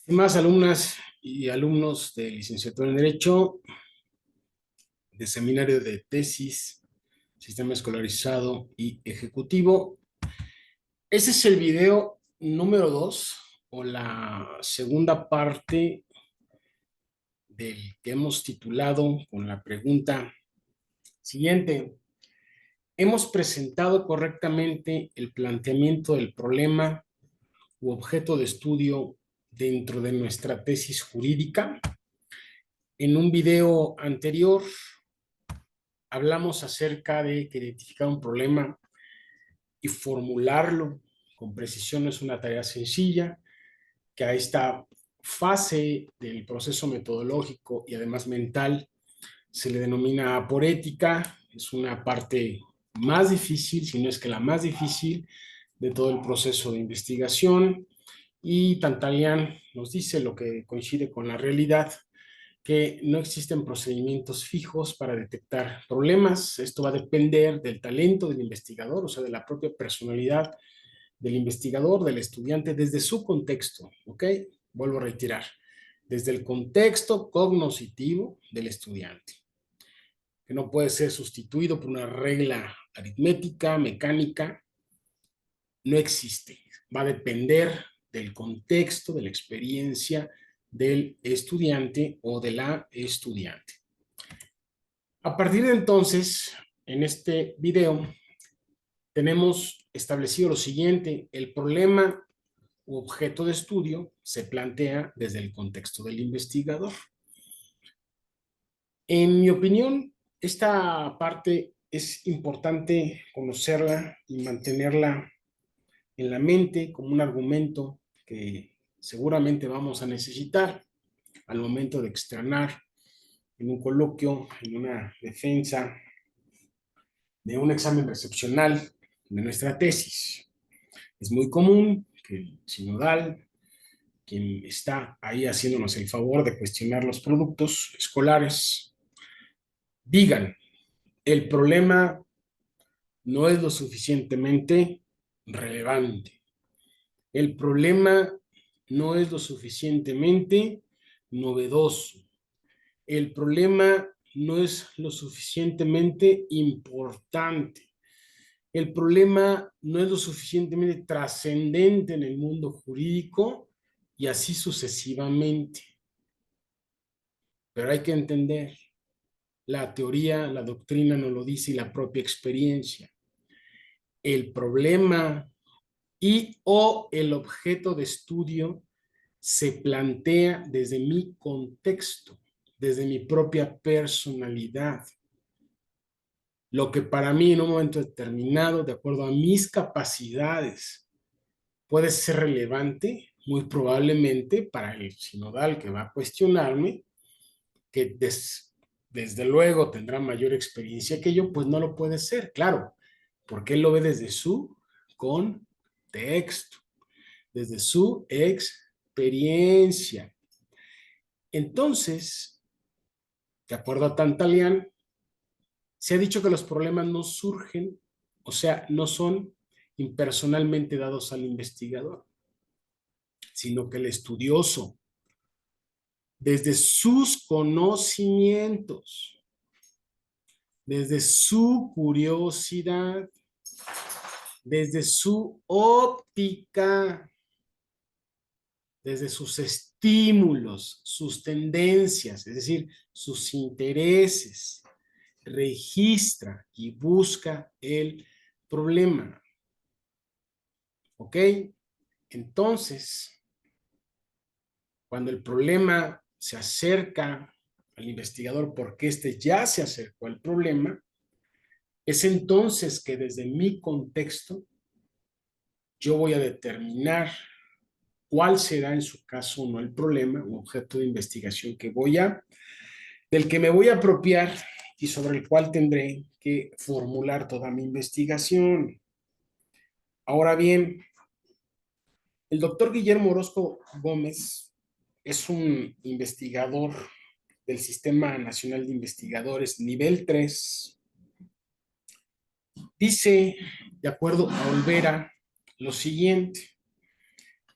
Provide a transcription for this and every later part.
Estimadas alumnas y alumnos de licenciatura en Derecho, de seminario de tesis, sistema escolarizado y ejecutivo. Este es el video número 2 o la segunda parte del que hemos titulado con la pregunta siguiente. ¿Hemos presentado correctamente el planteamiento del problema u objeto de estudio dentro de nuestra tesis jurídica? En un video anterior hablamos acerca de que identificar un problema y formularlo con precisión no es una tarea sencilla, que a esta fase del proceso metodológico y además mental se le denomina aporética. Es una parte más difícil, si no es que la más difícil de todo el proceso de investigación, y Tantalian nos dice lo que coincide con la realidad, que no existen procedimientos fijos para detectar problemas. Esto va a depender del talento del investigador, o sea, de la propia personalidad del investigador, del estudiante, desde su contexto, ¿ok? Vuelvo a reiterar, desde el contexto cognoscitivo del estudiante, que no puede ser sustituido por una regla aritmética, mecánica, no existe. Va a depender del contexto, de la experiencia del estudiante o de la estudiante. A partir de entonces, en este video, tenemos establecido lo siguiente: el problema u objeto de estudio se plantea desde el contexto del investigador. En mi opinión, esta parte es importante conocerla y mantenerla en la mente como un argumento que seguramente vamos a necesitar al momento de externar en un coloquio, en una defensa, de un examen recepcional de nuestra tesis. Es muy común que el sinodal, quien está ahí haciéndonos el favor de cuestionar los productos escolares, digan: el problema no es lo suficientemente relevante, el problema no es lo suficientemente novedoso, el problema no es lo suficientemente importante, el problema no es lo suficientemente trascendente en el mundo jurídico, y así sucesivamente. Pero hay que entender, la teoría, la doctrina nos lo dice y la propia experiencia. El problema y o el objeto de estudio se plantea desde mi contexto, desde mi propia personalidad. Lo que para mí en un momento determinado, de acuerdo a mis capacidades, puede ser relevante, muy probablemente para el sinodal que va a cuestionarme, que desde luego tendrá mayor experiencia que yo, pues no lo puede ser, claro, porque él lo ve desde su contexto, desde su experiencia. Entonces, de acuerdo a Tantalian, se ha dicho que los problemas no surgen, o sea, no son impersonalmente dados al investigador, sino que el estudioso, desde sus conocimientos, desde su curiosidad, desde su óptica, desde sus estímulos, sus tendencias, es decir, sus intereses, registra y busca el problema. ¿Ok? Entonces, cuando el problema se acerca al investigador porque éste ya se acercó al problema, es entonces que desde mi contexto yo voy a determinar cuál será en su caso o no el problema o objeto de investigación del que me voy a apropiar y sobre el cual tendré que formular toda mi investigación. Ahora bien, el doctor Guillermo Orozco Gómez es un investigador del Sistema Nacional de Investigadores nivel 3. Dice, de acuerdo a Olvera, lo siguiente: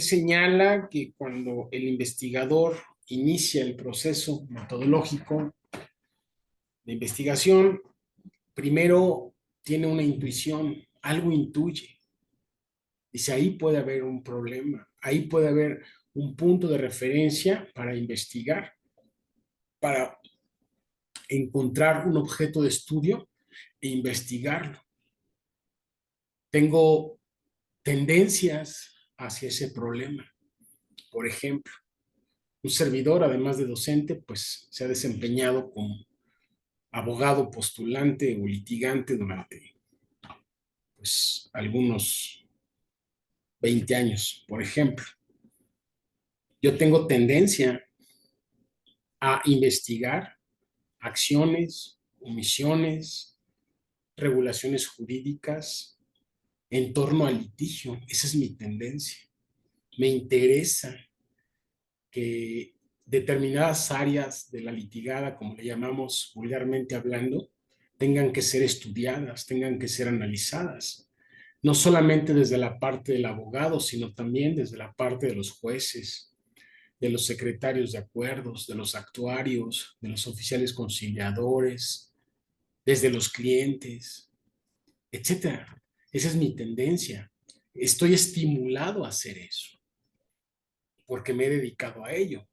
señala que cuando el investigador inicia el proceso metodológico de investigación, primero tiene una intuición, algo intuye. Dice, ahí puede haber un problema, ahí puede haber un punto de referencia para investigar, para encontrar un objeto de estudio e investigarlo. Tengo tendencias hacia ese problema. Por ejemplo, un servidor, además de docente, pues se ha desempeñado como abogado, postulante o litigante durante pues, algunos 20 años, por ejemplo. Yo tengo tendencia a investigar acciones, omisiones, regulaciones jurídicas en torno al litigio. Esa es mi tendencia. Me interesa que determinadas áreas de la litigada, como le llamamos vulgarmente hablando, tengan que ser estudiadas, tengan que ser analizadas, no solamente desde la parte del abogado, sino también desde la parte de los jueces, de los secretarios de acuerdos, de los actuarios, de los oficiales conciliadores, desde los clientes, etcétera. Esa es mi tendencia. Estoy estimulado a hacer eso porque me he dedicado a ello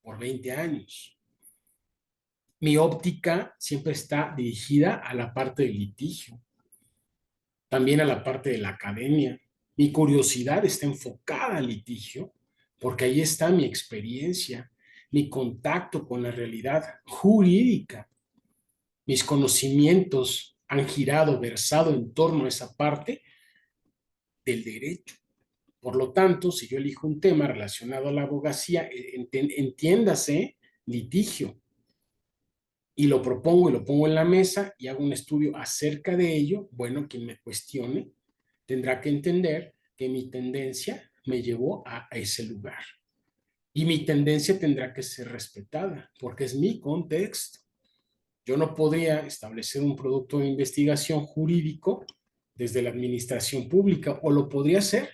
por 20 años. Mi óptica siempre está dirigida a la parte del litigio, también a la parte de la academia. Mi curiosidad está enfocada al litigio porque ahí está mi experiencia, mi contacto con la realidad jurídica. Mis conocimientos han girado, versado en torno a esa parte del derecho. Por lo tanto, si yo elijo un tema relacionado a la abogacía, entiéndase litigio, y lo propongo y lo pongo en la mesa y hago un estudio acerca de ello, bueno, quien me cuestione tendrá que entender que mi tendencia me llevó a ese lugar. Y mi tendencia tendrá que ser respetada, porque es mi contexto. Yo no podría establecer un producto de investigación jurídico desde la administración pública, o lo podría hacer,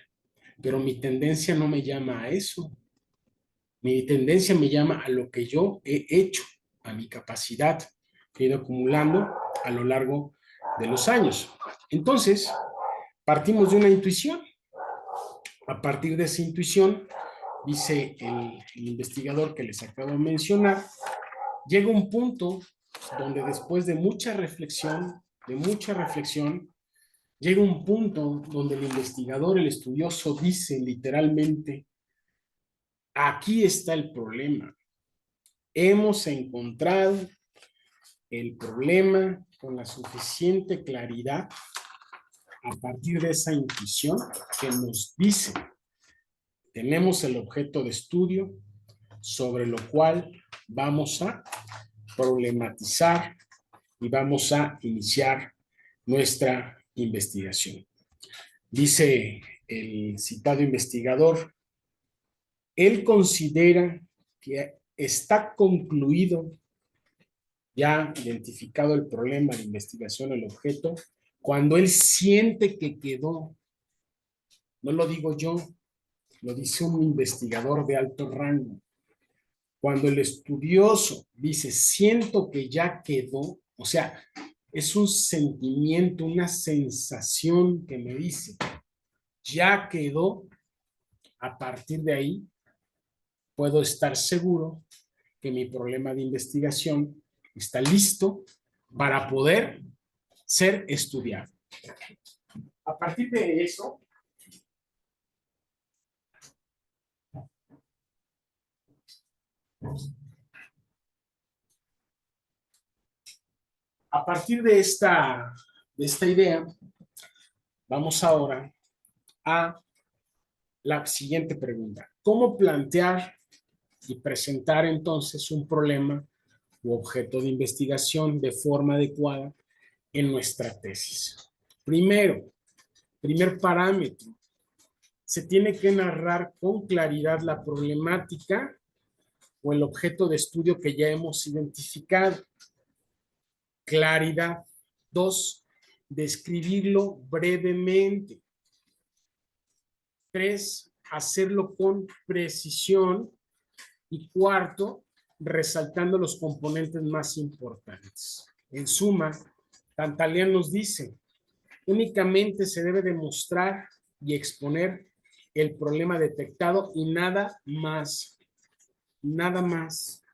pero mi tendencia no me llama a eso. Mi tendencia me llama a lo que yo he hecho, a mi capacidad que he ido acumulando a lo largo de los años. Entonces, partimos de una intuición. A partir de esa intuición, dice el investigador que les acabo de mencionar, llega un punto donde después de mucha reflexión, llega un punto donde el investigador, el estudioso, dice literalmente, aquí está el problema. Hemos encontrado el problema con la suficiente claridad a partir de esa intuición que nos dice, tenemos el objeto de estudio sobre lo cual vamos a problematizar y vamos a iniciar nuestra investigación. Dice el citado investigador, él considera que está concluido, ya identificado el problema de investigación, el objeto, cuando él siente que quedó, no lo digo yo, lo dice un investigador de alto rango, cuando el estudioso dice, siento que ya quedó, o sea, es un sentimiento, una sensación que me dice, ya quedó, a partir de ahí puedo estar seguro que mi problema de investigación está listo para poder ser estudiado. A partir de eso, a partir de esta idea, vamos ahora a la siguiente pregunta. ¿Cómo plantear y presentar entonces un problema u objeto de investigación de forma adecuada en nuestra tesis? Primero, primer parámetro, se tiene que narrar con claridad la problemática o el objeto de estudio que ya hemos identificado. Claridad. Dos, describirlo brevemente. Tres, hacerlo con precisión. Y cuarto, resaltando los componentes más importantes. En suma, Tantalian nos dice, únicamente se debe demostrar y exponer el problema detectado y nada más. Nada más.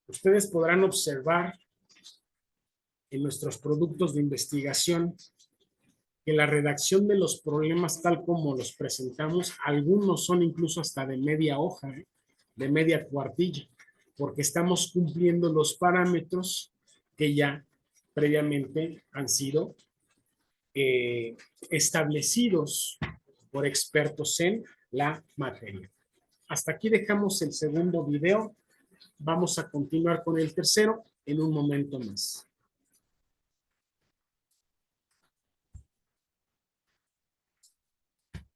Ustedes podrán observar en nuestros productos de investigación que la redacción de los problemas tal como los presentamos, algunos son incluso hasta de media hoja, de media cuartilla, porque estamos cumpliendo los parámetros que ya previamente han sido establecidos por expertos en la materia. Hasta aquí dejamos el segundo video. Vamos a continuar con el tercero en un momento más.